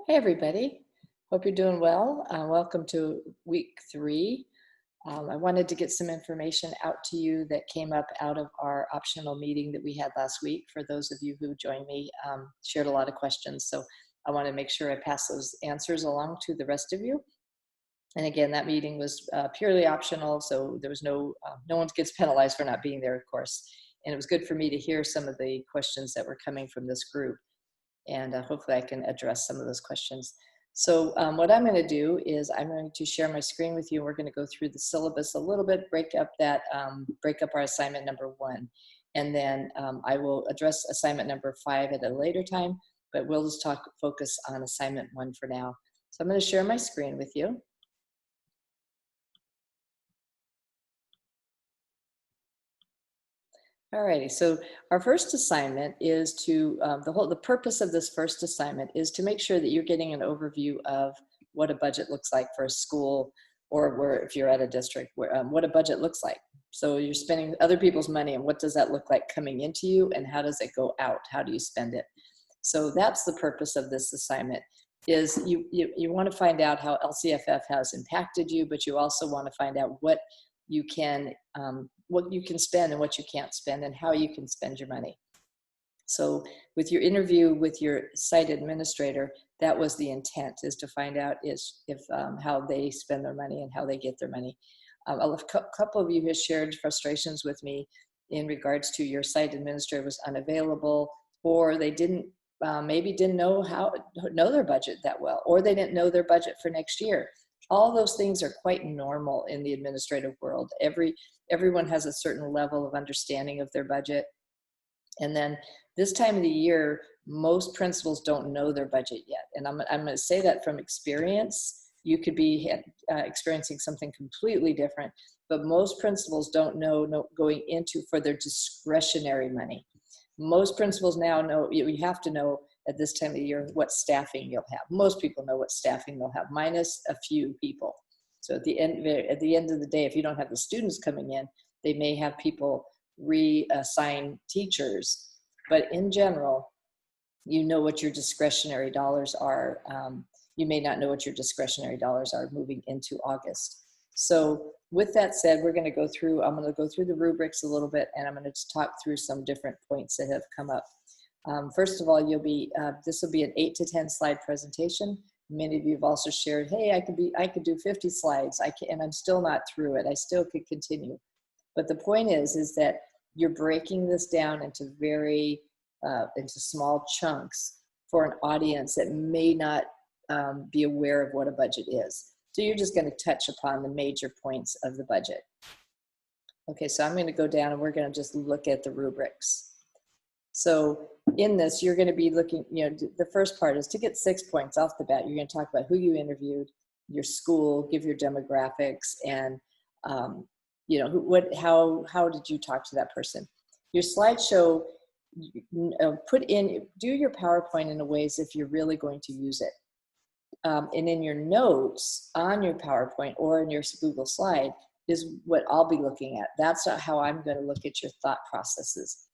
Hey, everybody. Hope you're doing well. Welcome to week 3. I wanted to get some information out to you that came up out of our optional meeting that we had last week. For those of you who joined me, shared a lot of questions. So I want to make sure I pass those answers along to the rest of you. And again, that meeting was purely optional. So there was no one gets penalized for not being there, of course. And it was good for me to hear some of the questions that were coming from this group, and hopefully I can address some of those questions. So what I'm going to do is I'm going to share my screen with you. We're going to go through the syllabus a little bit, break up our assignment number 1, and then I will address assignment number 5 at a later time, but we'll just focus on assignment 1 for now. So I'm going to share my screen with you. Alrighty, so our first assignment is to, the purpose of this first assignment is to make sure that you're getting an overview of what a budget looks like for a school, or if you're at a district, what a budget looks like. So you're spending other people's money, and what does that look like coming into you, and how does it go out? How do you spend it? So that's the purpose of this assignment, is you want to find out how LCFF has impacted you, but you also want to find out you can what you can spend and what you can't spend, and how you can spend your money. So with your interview with your site administrator, that was the intent, is to find out how they spend their money and how they get their money. A couple of you have shared frustrations with me in regards to your site administrator was unavailable, or they maybe didn't know their budget that well, or they didn't know their budget for next year. All those things are quite normal in the administrative world. Everyone has a certain level of understanding of their budget. And then this time of the year, most principals don't know their budget yet. And I'm going to say that from experience. You could be experiencing something completely different, but most principals don't know going into for their discretionary money. Most principals now know, you have to know at this time of the year what staffing you'll have. Most people know what staffing they'll have, minus a few people. So at the end of the day, if you don't have the students coming in, they may have people reassign teachers. But in general, you know what your discretionary dollars are. You may not know what your discretionary dollars are moving into August. So with that said, I'm going to go through the rubrics a little bit, and I'm going to talk through some different points that have come up. First of all, this will be an 8 to 10 slide presentation. Many of you have also shared, hey, I could do 50 slides, and I'm still not through it. I still could continue. But the point is that you're breaking this down into into small chunks for an audience that may not be aware of what a budget is. So you're just going to touch upon the major points of the budget. Okay, so I'm going to go down and we're going to just look at the rubrics. So in this, you're going to be looking, the first part is to get 6 points off the bat. You're going to talk about who you interviewed, your school, give your demographics, and how did you talk to that person? Your slideshow, do your PowerPoint in a way as if you're really going to use it. And in your notes on your PowerPoint or in your Google slide is what I'll be looking at. That's how I'm going to look at your thought processes.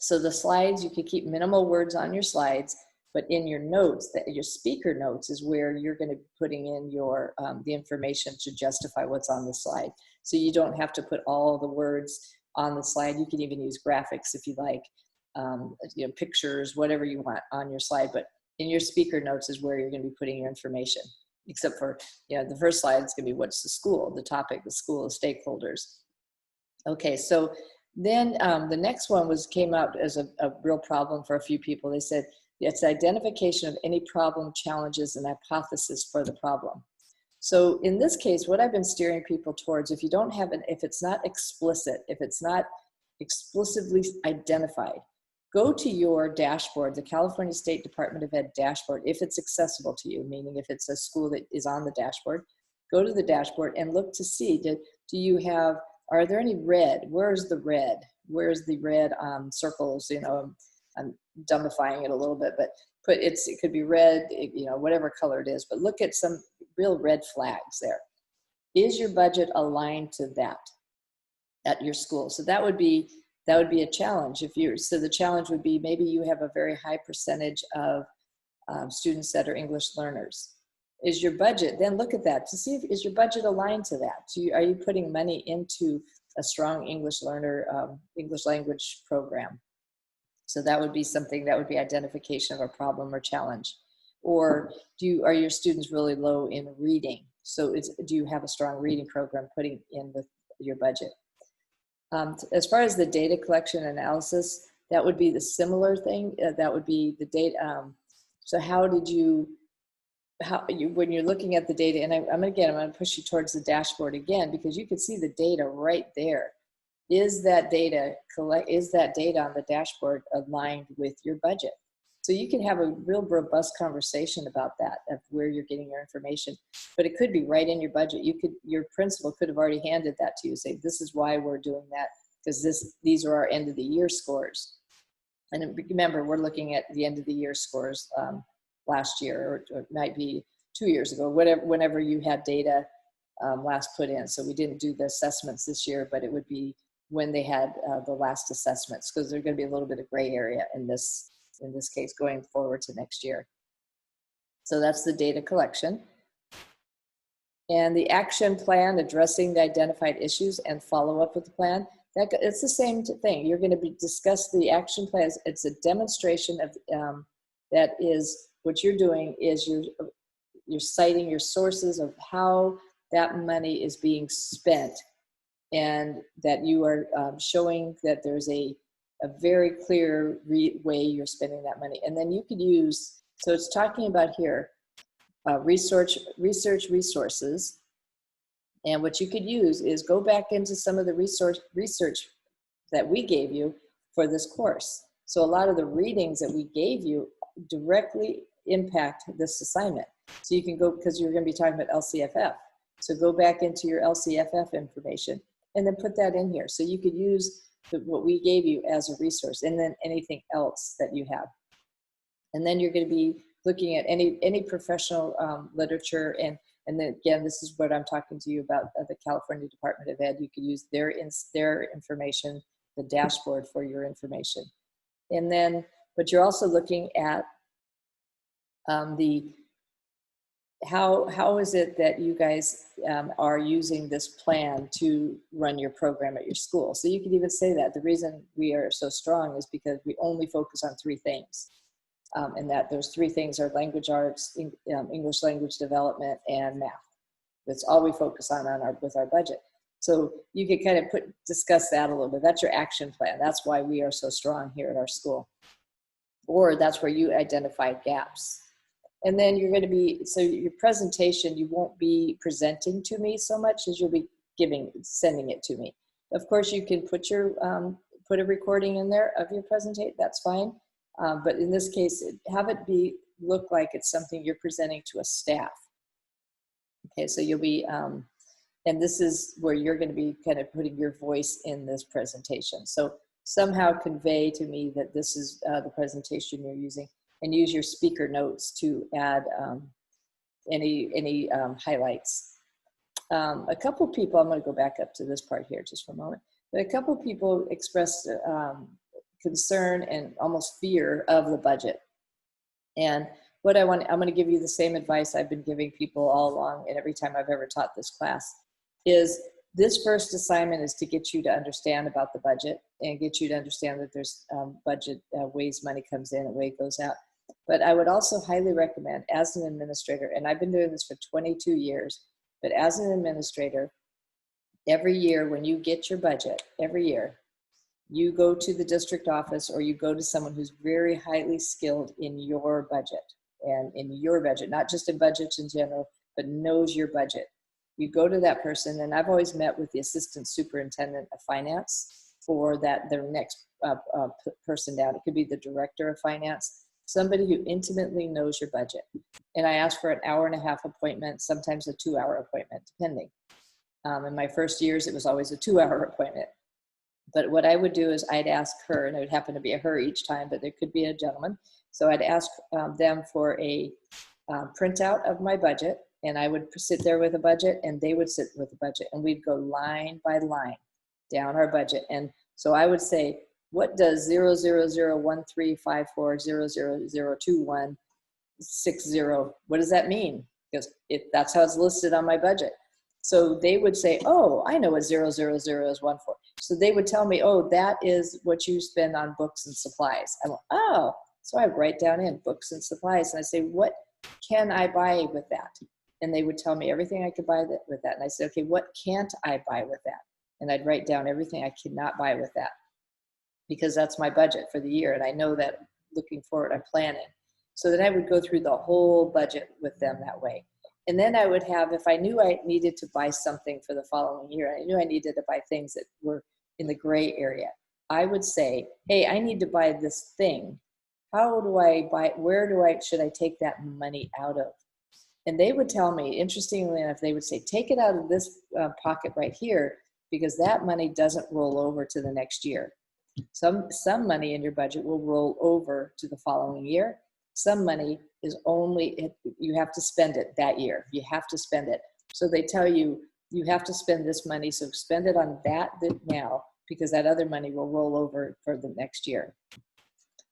So the slides, you can keep minimal words on your slides, but in your notes, your speaker notes is where you're going to be putting in the information to justify what's on the slide. So you don't have to put all the words on the slide. You can even use graphics if you like, pictures, whatever you want on your slide. But in your speaker notes is where you're going to be putting your information. Except for, the first slide is going to be what's the school, the topic, the school, the stakeholders. Okay, so then the next one came out as a real problem for a few people. They said it's identification of any problem, challenges, and hypothesis for the problem. So in this case, what I've been steering people towards, if it's not explicit, if it's not explicitly identified, go to your dashboard, the California State Department of Ed dashboard, if it's accessible to you, meaning if it's a school that is on the dashboard, go to the dashboard and look to see, are there any red? Where's the red? Where's the red circles? I'm dumbifying it a little bit, but it could be red, whatever color it is, but look at some real red flags there. Is your budget aligned to that at your school? So that would be a challenge. So the challenge would be, maybe you have a very high percentage of students that are English learners. Is your budget, then look at that to see if is your budget aligned to that. Are you putting money into a strong English learner, English language program? So that would be something that would be identification of a problem or challenge. Or are your students really low in reading? So do you have a strong reading program putting in with your budget? As far as the data collection analysis, that would be the similar thing. That would be the data. So when you're looking at the data, and I'm going to push you towards the dashboard again, because you can see the data right there. Is that data on the dashboard aligned with your budget? So you can have a real robust conversation about that, of where you're getting your information, but it could be right in your budget. Your principal could have already handed that to you, say, this is why we're doing that, because these are our end of the year scores. And remember, we're looking at the end of the year scores last year, or it might be 2 years ago, whenever you had data last put in. So we didn't do the assessments this year, but it would be when they had the last assessments, because there's going to be a little bit of gray area in this case going forward to next year. So that's the data collection. And the action plan, addressing the identified issues and follow up with the plan. It's the same thing. You're going to discuss the action plans. It's a demonstration of that is what you're doing is you're citing your sources of how that money is being spent, and that you are showing that there's a very clear way you're spending that money. And then you could use, so it's talking about here, research resources. And what you could use is go back into some of the research that we gave you for this course. So a lot of the readings that we gave you directly impact this assignment. So you can go, because you're going to be talking about LCFF. So go back into your LCFF information and then put that in here. So you could use what we gave you as a resource, and then anything else that you have. And then you're going to be looking at any professional literature. And then again, this is what I'm talking to you about, the California Department of Ed. You could use their information, the dashboard for your information. And then, but you're also looking at how is it that you guys are using this plan to run your program at your school? So you could even say that the reason we are so strong is because we only focus on 3 things. And that those 3 things are language arts, English language development, and math. That's all we focus on with our budget. So you could kind of discuss that a little bit. That's your action plan. That's why we are so strong here at our school. Or that's where you identify gaps. And then you're going to be, so your presentation, you won't be presenting to me so much as you'll be sending it to me. Of course, you can put a recording in there of your presentation. That's fine. But in this case, have it look like it's something you're presenting to a staff. Okay, so you'll be, and this is where you're going to be kind of putting your voice in this presentation. So somehow convey to me that this is the presentation you're using, and use your speaker notes to add any highlights. A couple people, I'm going to go back up to this part here just for a moment, but a couple people expressed concern and almost fear of the budget. And what I'm going to give you the same advice I've been giving people all along, and every time I've ever taught this class, is this first assignment is to get you to understand about the budget and get you to understand that there's budget ways money comes in and way it goes out. But I would also highly recommend, as an administrator, and I've been doing this for 22 years, but as an administrator, every year when you get your budget, every year, you go to the district office or you go to someone who's very highly skilled in your budget and in your budget, not just in budgets in general, but knows your budget. You go to that person, and I've always met with the assistant superintendent of finance for their next person down. It could be the director of finance, somebody who intimately knows your budget. And I ask for an 1.5-hour appointment, sometimes a 2-hour appointment, depending. In my first years, it was always a 2-hour appointment. But what I would do is I'd ask her, and it would happen to be a her each time, but there could be a gentleman. So I'd ask them for a printout of my budget, and I would sit there with a budget, and they would sit with a budget, and we'd go line by line down our budget. And so I would say, what does 0001354000021 60. What does that mean? Because that's how it's listed on my budget. So they would say, oh, I know what 000 is 1 for. So they would tell me, oh, that is what you spend on books and supplies. I went, oh, so I write down in books and supplies. And I say, what can I buy with that? And they would tell me everything I could buy with that. And I said, okay, what can't I buy with that? And I'd write down everything I cannot buy with that, because that's my budget for the year. And I know that looking forward, I'm planning. So then I would go through the whole budget with them that way. And then I would have, if I knew I needed to buy something for the following year, I knew I needed to buy things that were in the gray area, I would say, hey, I need to buy this thing. How do I buy it? Where should I take that money out of? And they would tell me, interestingly enough, they would say, take it out of this pocket right here, because that money doesn't roll over to the next year. Some money in your budget will roll over to the following year. Some money is only, you have to spend it that year. You have to spend it. So they tell you, you have to spend this money, so spend it on that now, because that other money will roll over for the next year.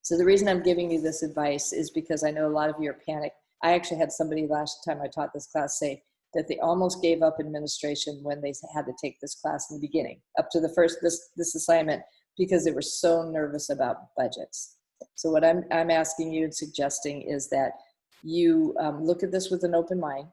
So the reason I'm giving you this advice is because I know a lot of you are panicked. I actually had somebody last time I taught this class say that they almost gave up administration when they had to take this class in the beginning, up to the first, this assignment, because they were so nervous about budgets. So what I'm asking you and suggesting is that you look at this with an open mind,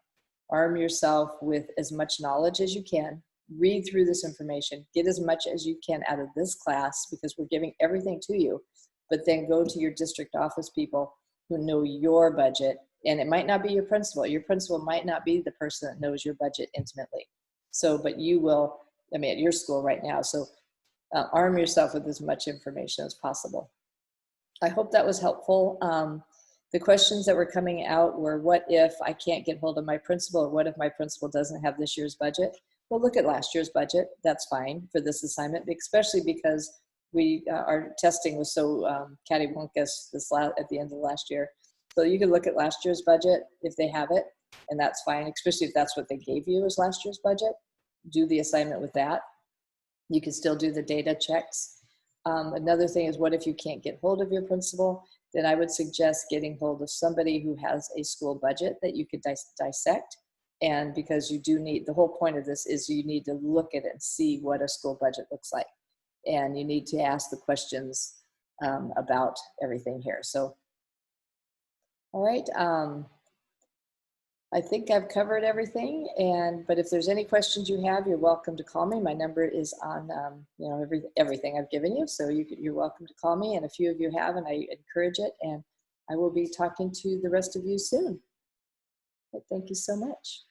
arm yourself with as much knowledge as you can, read through this information, get as much as you can out of this class, because we're giving everything to you, but then go to your district office people who know your budget. And it might not be your principal. Your principal might not be the person that knows your budget intimately. So, but you will, I mean, at your school right now. So arm yourself with as much information as possible. I hope that was helpful. The questions that were coming out were, what if I can't get hold of my principal, or what if my principal doesn't have this year's budget? Well, look at last year's budget. That's fine for this assignment, especially because our testing was so cattywampus at the end of last year. So you could look at last year's budget if they have it, and that's fine, especially if that's what they gave you as last year's budget. Do the assignment with that. You can still do the data checks. Another thing is, what if you can't get hold of your principal? Then I would suggest getting hold of somebody who has a school budget that you could dissect. And because you do need, the whole point of this is you need to look at it and see what a school budget looks like. And you need to ask the questions about everything here. So, all right. I think I've covered everything, but if there's any questions you have, you're welcome to call me. My number is on everything I've given you, so you're welcome to call me, and a few of you have, and I encourage it, and I will be talking to the rest of you soon. But thank you so much.